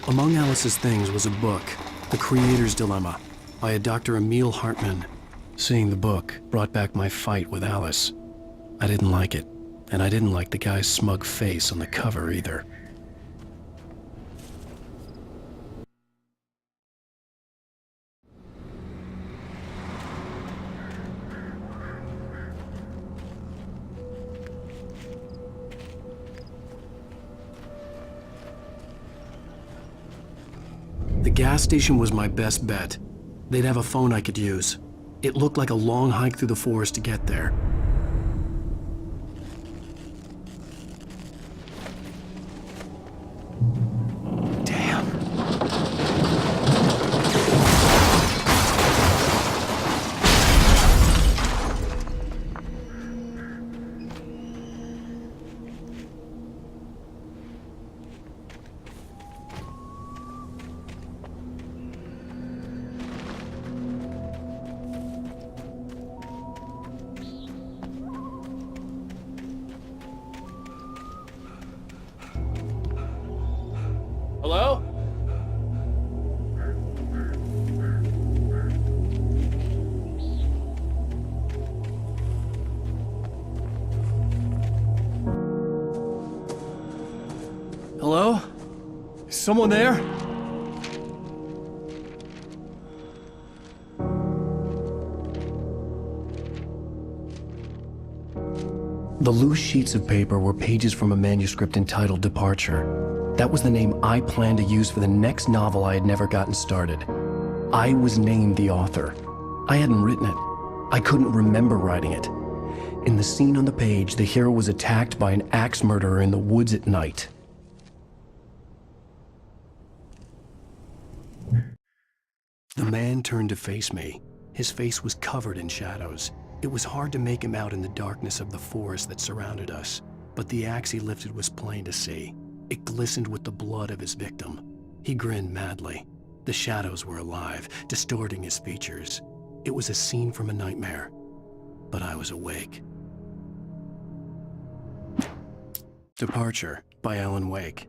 Among Alice's things was a book, The Creator's Dilemma, by a Dr. Emil Hartmann. Seeing the book brought back my fight with Alice. I didn't like it, and I didn't like the guy's smug face on the cover either. The gas station was my best bet. They'd have a phone I could use. It looked like a long hike through the forest to get there. Damn. Hello? Hello? Is someone there? The loose sheets of paper were pages from a manuscript entitled Departure. That was the name I planned to use for the next novel I had never gotten started. I was named the author. I hadn't written it. I couldn't remember writing it. In the scene on the page, the hero was attacked by an axe murderer in the woods at night. The man turned to face me. His face was covered in shadows. It was hard to make him out in the darkness of the forest that surrounded us, but the axe he lifted was plain to see. It glistened with the blood of his victim. He grinned madly. The shadows were alive, distorting his features. It was a scene from a nightmare, but I was awake. Departure by Alan Wake.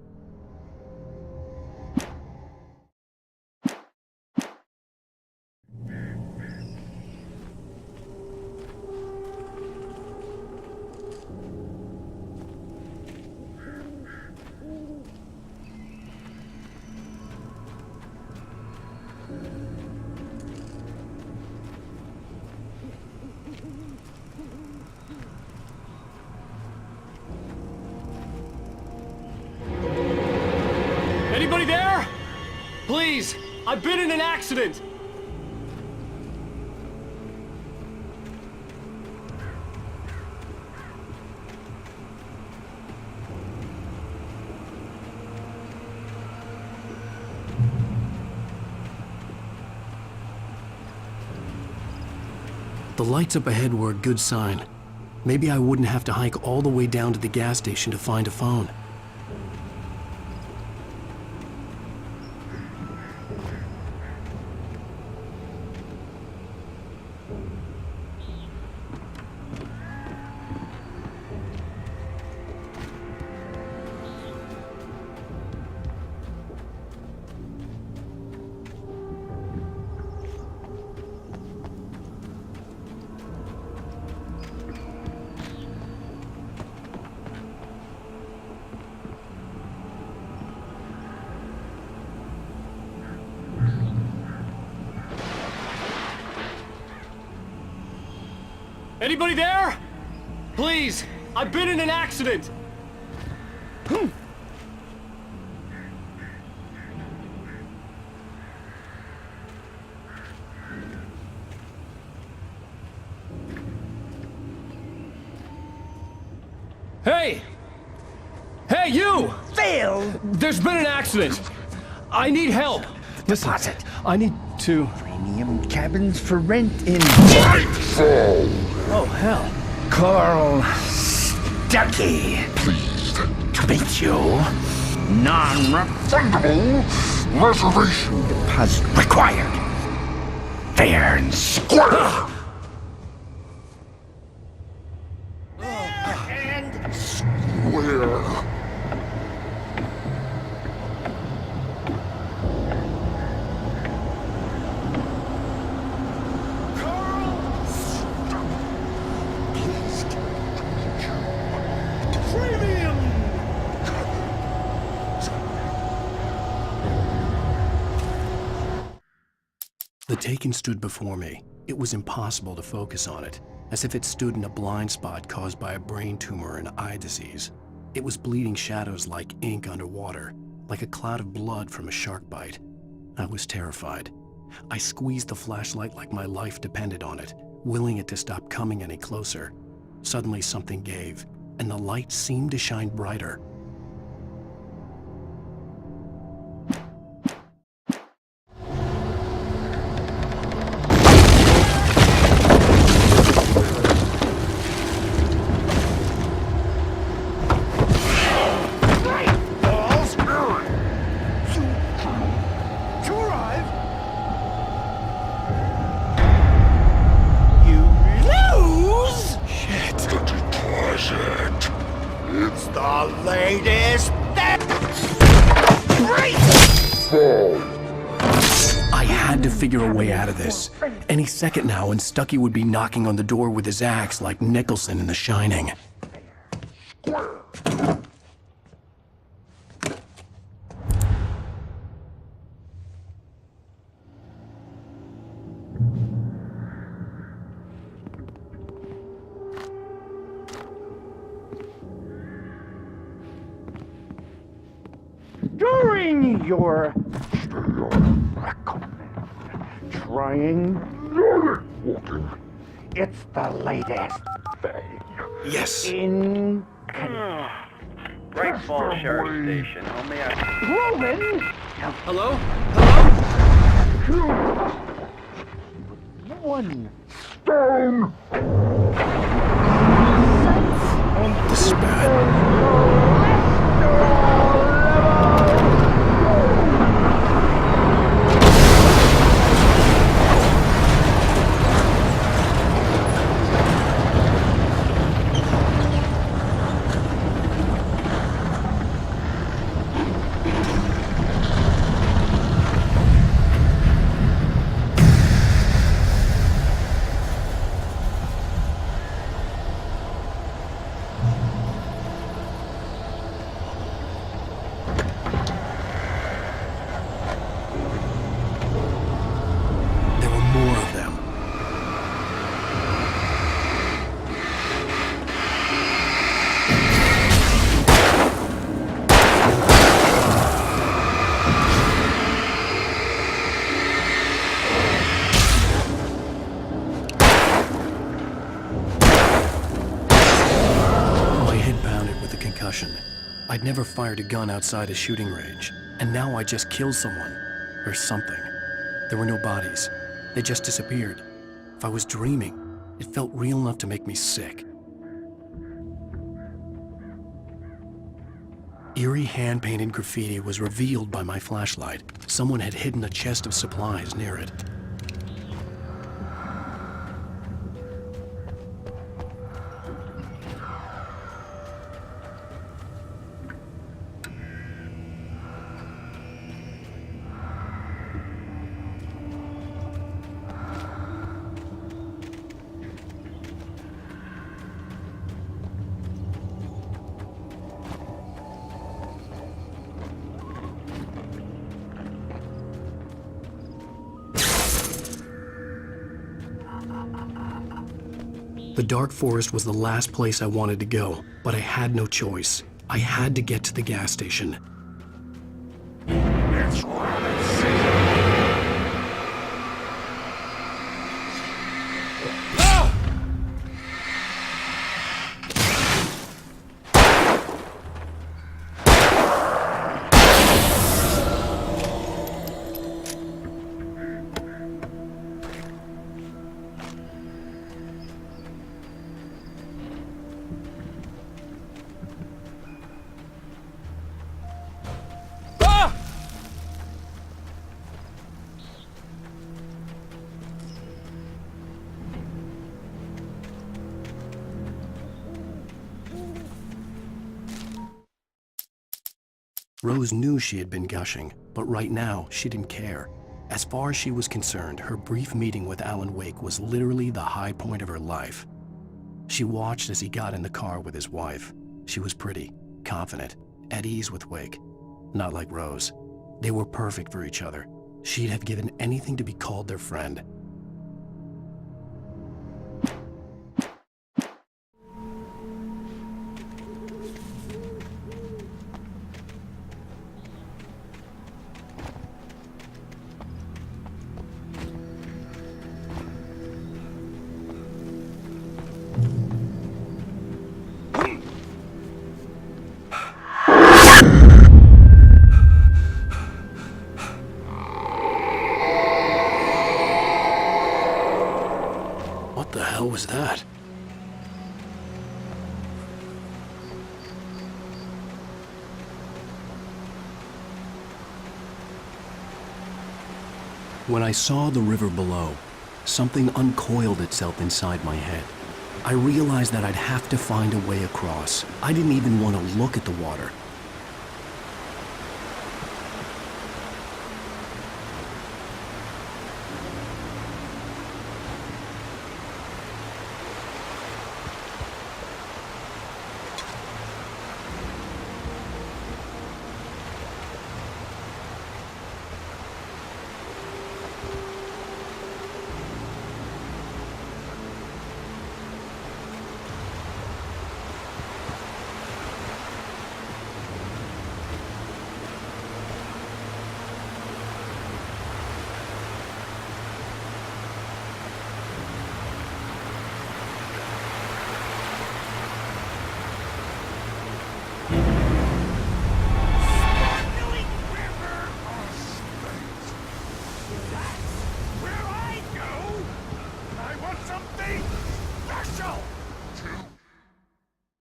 Anybody there? Please, I've been in an accident. The lights up ahead were a good sign. Maybe I wouldn't have to hike all the way down to the gas station to find a phone. Anybody there? Please, I've been in an accident. Hey! Hey, you! Phil! There's been an accident. I need help. Listen, Deposit. I need to... Premium cabins for rent in Nightfall! Oh, hell. Carl Stuckey. Pleased To meet you. Non-refundable reservation deposit required. Fair and square! and Square. Premium! The Taken stood before me. It was impossible to focus on it, as if it stood in a blind spot caused by a brain tumor and eye disease. It was bleeding shadows like ink underwater, like a cloud of blood from a shark bite. I was terrified. I squeezed the flashlight like my life depended on it, willing it to stop coming any closer. Suddenly something gave, and the light seemed to shine brighter. It's The latest fall. I had to figure a way out of this. Any second now, and Stucky would be knocking on the door with his axe like Nicholson in The Shining. During your recommend trying Walking. it's the latest thing Yes. in Great Falls Sheriff Station. How may I... Roman. Hello? Hello? One Stone. This is bad. I'd never fired a gun outside a shooting range, and now I just killed someone, or something. There were no bodies. They just disappeared. If I was dreaming, it felt real enough to make me sick. Eerie hand-painted graffiti was revealed by my flashlight. Someone had hidden a chest of supplies near it. The dark forest was the last place I wanted to go, but I had no choice. I had to get to the gas station. Rose knew she had been gushing, but right now, she didn't care. As far as she was concerned, her brief meeting with Alan Wake was literally the high point of her life. She watched as he got in the car with his wife. She was pretty, confident, at ease with Wake. Not like Rose. They were perfect for each other. She'd have given anything to be called their friend. What the hell was that? When I saw the river below, something uncoiled itself inside my head. I realized that I'd have to find a way across. I didn't even want to look at the water.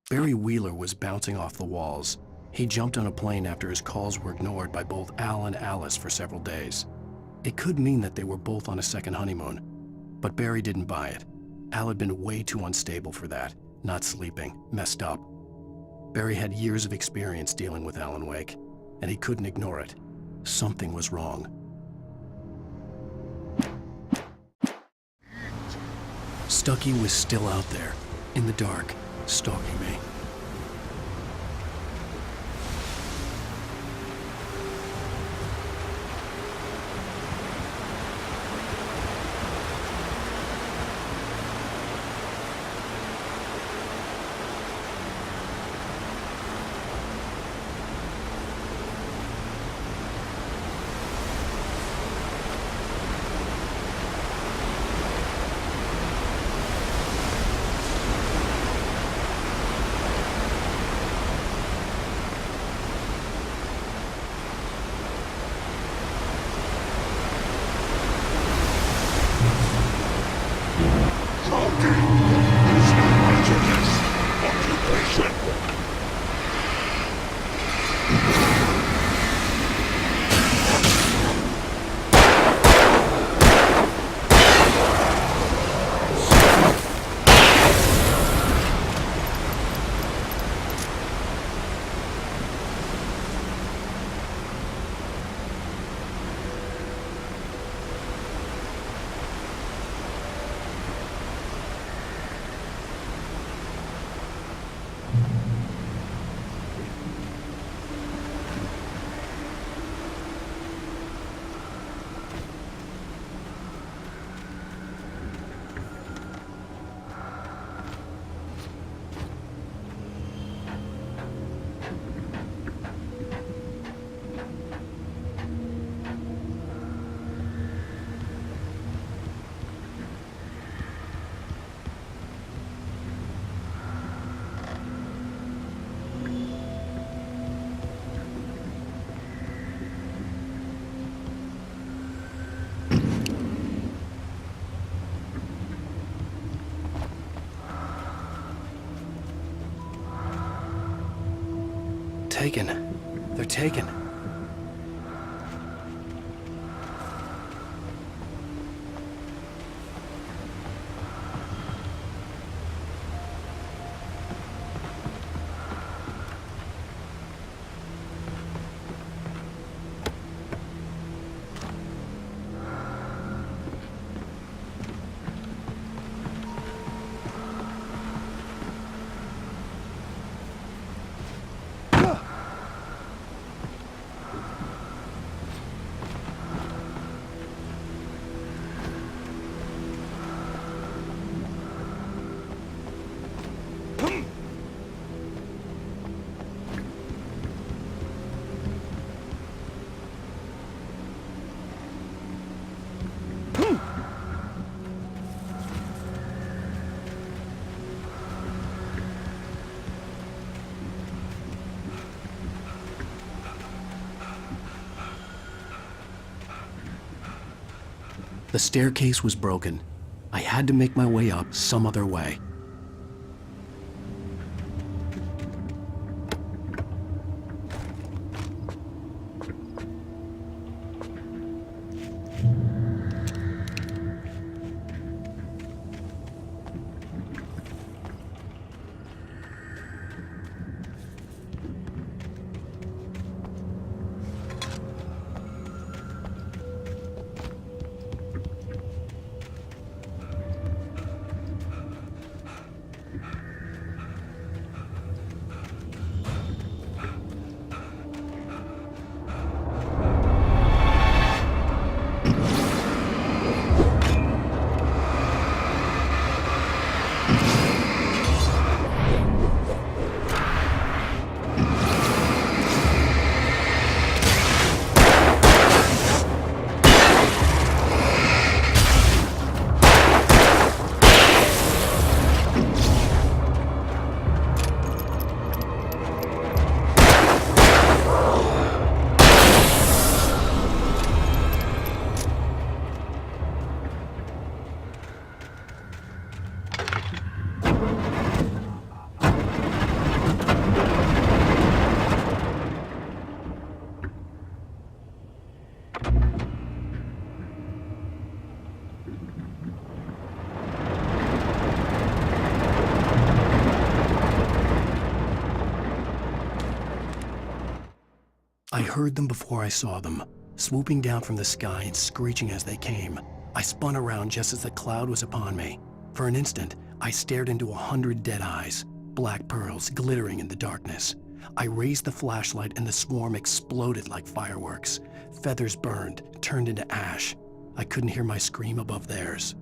Barry Wheeler was bouncing off the walls. He jumped on a plane after his calls were ignored by both Al and Alice for several days. It could mean that they were both on a second honeymoon, but Barry didn't buy it. Al had been way too unstable for that, not sleeping, messed up. Barry had years of experience dealing with Alan Wake, and he couldn't ignore it. Something was wrong. Stucky was still out there, in the dark, stalking me. Taken. They're taken. The staircase was broken. I had to make my way up some other way. I heard them before I saw them, swooping down from the sky and screeching as they came. I spun around just as the cloud was upon me. For an instant, I stared into 100 dead eyes, black pearls glittering in the darkness. I raised the flashlight and the swarm exploded like fireworks. Feathers burned, turned into ash. I couldn't hear my scream above theirs.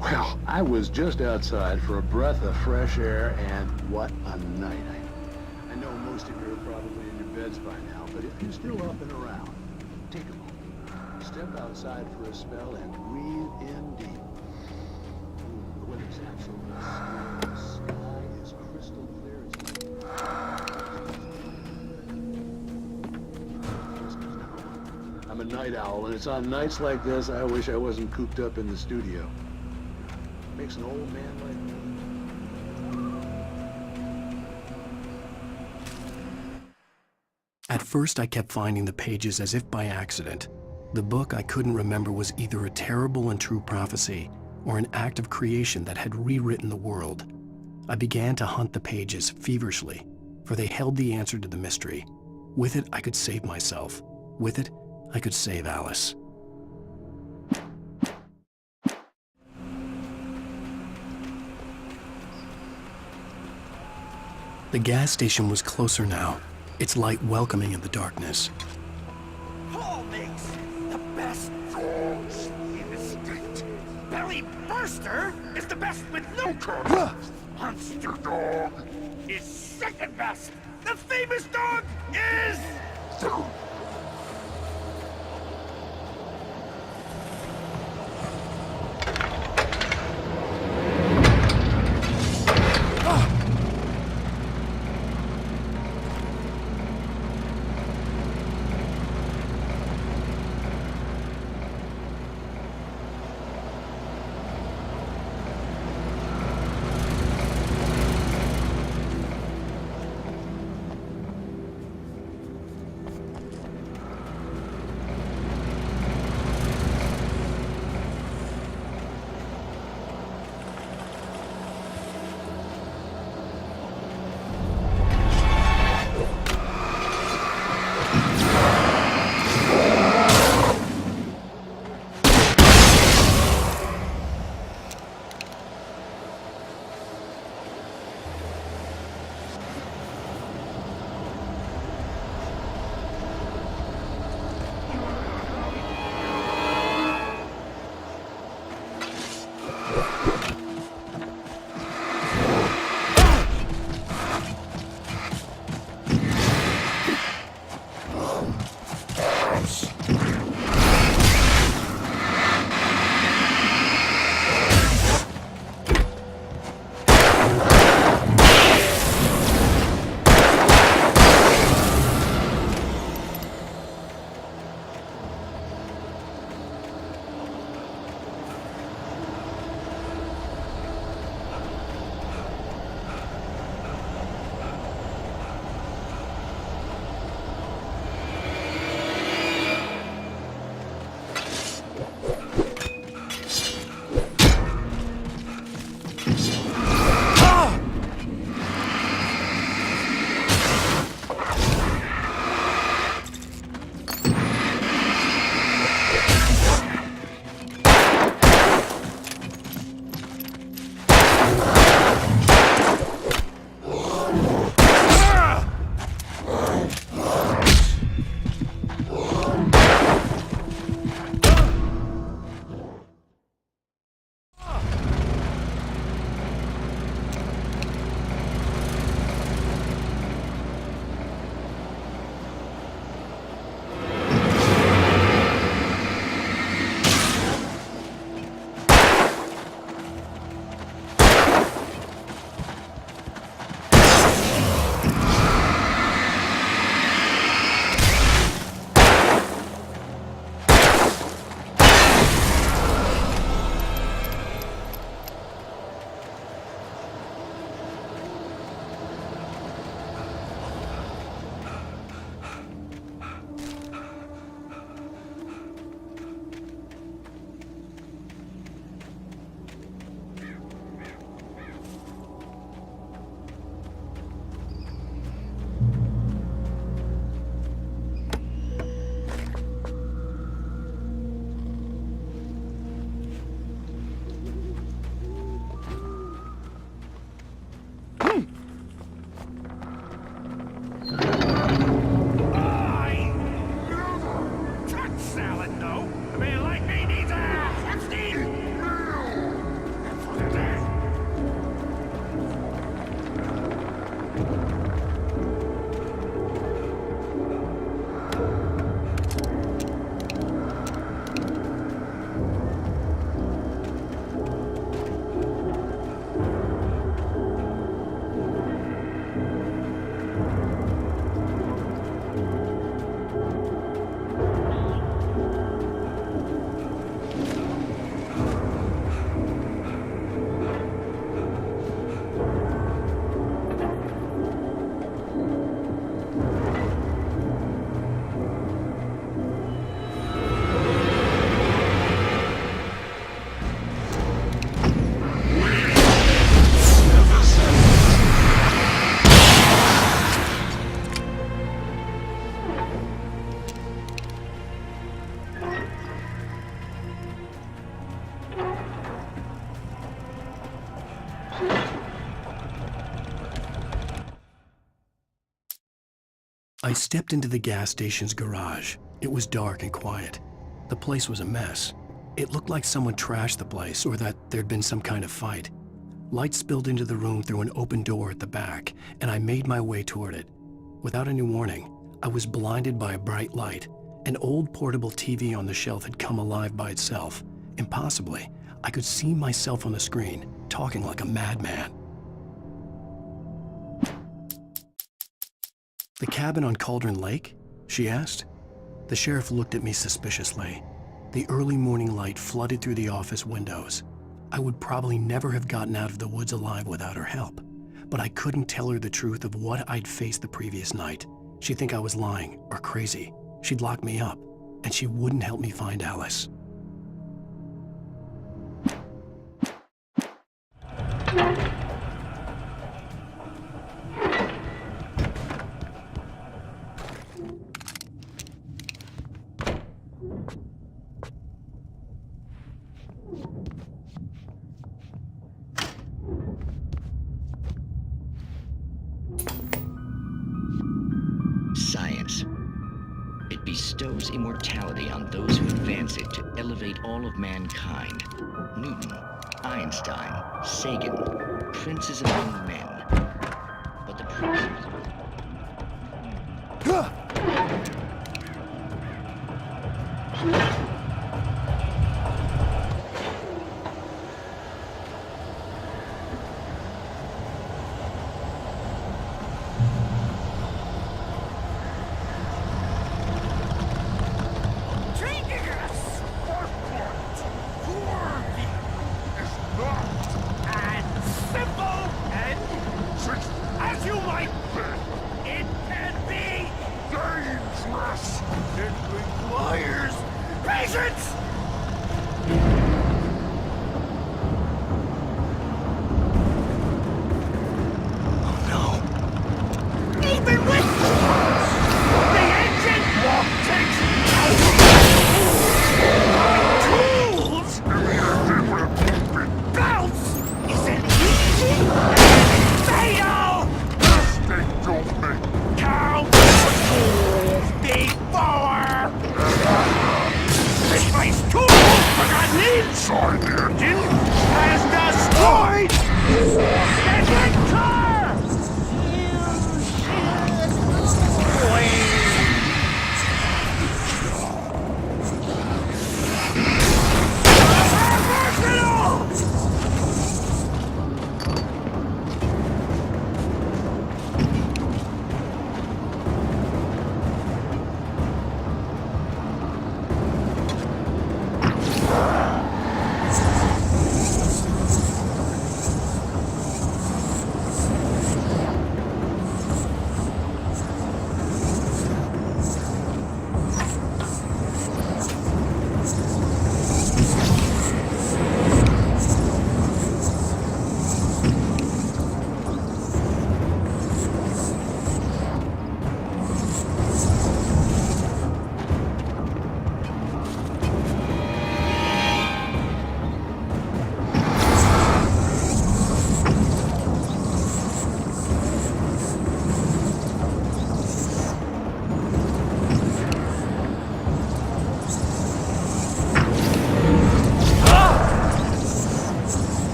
Well, I was just outside for a breath of fresh air, and what a night. I know most of you are probably in your beds by now, but if you're still up and around, take a moment. Step outside for a spell and breathe in deep. The weather's absolutely stunning. The sky is crystal clear. I'm a night owl, and it's on nights like this I wish I wasn't cooped up in the studio. Makes an old man like me. At first, I kept finding the pages as if by accident. The book I couldn't remember was either a terrible and true prophecy or an act of creation that had rewritten the world. I began to hunt the pages feverishly, for they held the answer to the mystery. With it, I could save myself. With it, I could save Alice. The gas station was closer now, its light welcoming in the darkness. Paul makes the best sauce in the state. Belly Burster is the best with no curve. monster dog is second best. The famous dog is... I stepped into the gas station's garage. It was dark and quiet. The place was a mess. It looked like someone trashed the place or that there'd been some kind of fight. Light spilled into the room through an open door at the back, and I made my way toward it. Without any warning, I was blinded by a bright light. An old portable TV on the shelf had come alive by itself. Impossibly, I could see myself on the screen, talking like a madman. "The cabin on Cauldron Lake?" she asked. The sheriff looked at me suspiciously. The early morning light flooded through the office windows. I would probably never have gotten out of the woods alive without her help, but I couldn't tell her the truth of what I'd faced the previous night. She'd think I was lying or crazy. She'd lock me up, and she wouldn't help me find Alice. Science. It bestows immortality on those who advance it to elevate all of mankind. Newton, Einstein, Sagan, princes among men. But the princes...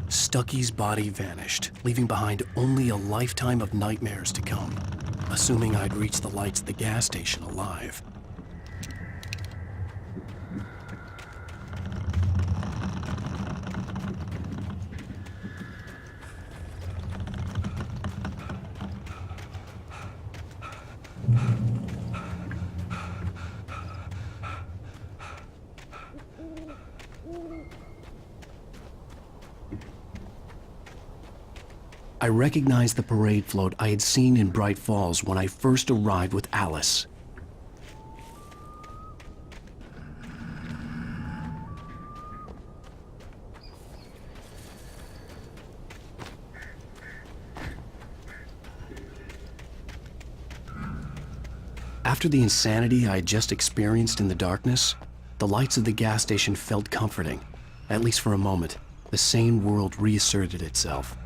Stucky's body vanished, leaving behind only a lifetime of nightmares to come, assuming I'd reached the lights at the gas station alive. I recognized the parade float I had seen in Bright Falls when I first arrived with Alice. After the insanity I had just experienced in the darkness, the lights of the gas station felt comforting. At least for a moment, the sane world reasserted itself.